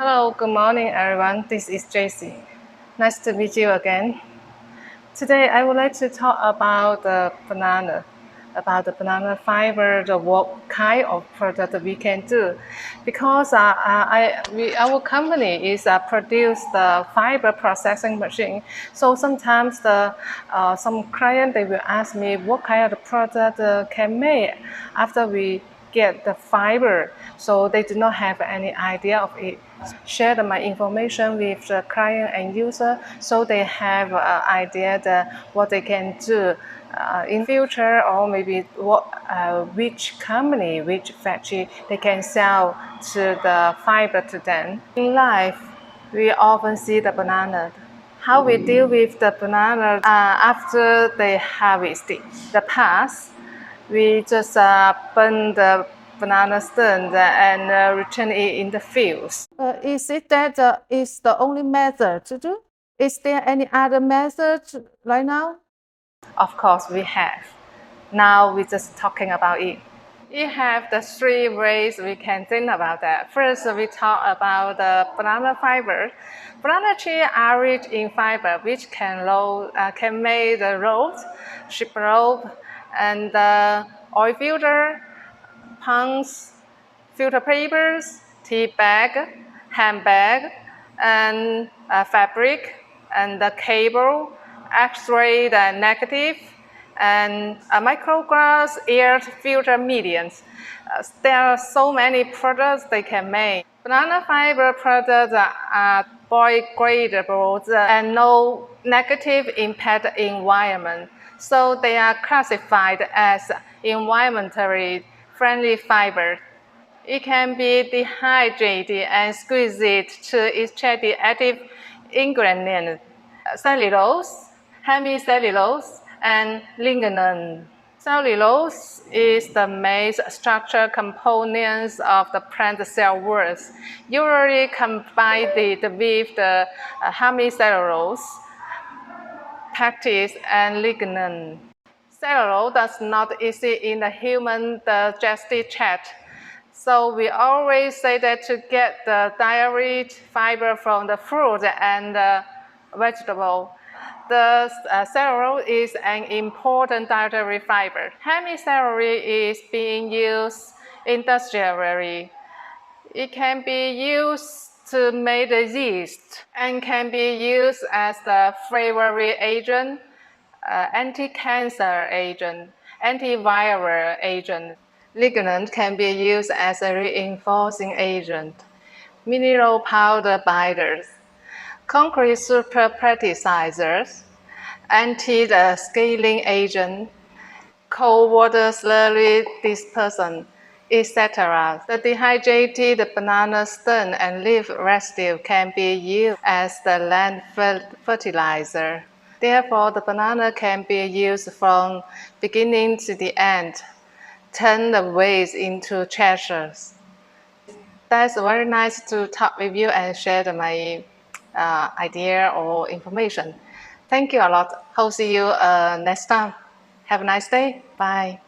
Hello, good morning everyone. This is JC. Nice to meet you again. Today I would like to talk about the banana fiber, what kind of product we can do. Because our company is produce the fiber processing machine. So sometimes some client they will ask me what kind of product can make after we get the fiber, so they do not have any idea of it. Share my information with the client and user, so they have an idea that what they can do in future, or maybe which company, which factory they can sell to the fiber to them. In life, we often see the banana. How we deal with the banana after they harvest it. The past, we just burn the banana stem and return it in the fields. Is it that is the only method to do? Is there any other method right now? Of course, we have. Now we're just talking about it. We have the three ways we can think about that. First, we talk about the banana fiber. Banana trees are rich in fiber, which can make the rope, ship rope, and oil filter, pumps, filter papers, tea bag, handbag, and fabric, and the cable, X-ray, the negative, and microglass air filter mediums. There are so many products they can make. Banana fiber products are biodegradable and no negative impact environment. So they are classified as environmentally friendly fiber. It can be dehydrated and squeezed to extract the active ingredient, cellulose, hemicellulose, and lignin. Cellulose is the main structural components of the plant cell walls, usually combined with the hemicellulose, pectins, and lignin. Cellulose does not exist in the human digestive tract. So we always say that to get the dietary fiber from the fruit and vegetable, the cellulose is an important dietary fiber. Hemicellulose is being used industrially. It can be used to make the yeast and can be used as the flavoring agent, anti-cancer agent, antiviral agent. Lignin can be used as a reinforcing agent, mineral powder binders, concrete super plasticizers, anti-scaling agent, cold water slurry dispersant, etc. The dehydrated banana stem and leaf residue can be used as the land fertilizer. Therefore, the banana can be used from beginning to the end. Turn the waste into treasures. That's very nice to talk with you and share my idea or information. Thank you a lot. Hope see you next time. Have a nice day. Bye.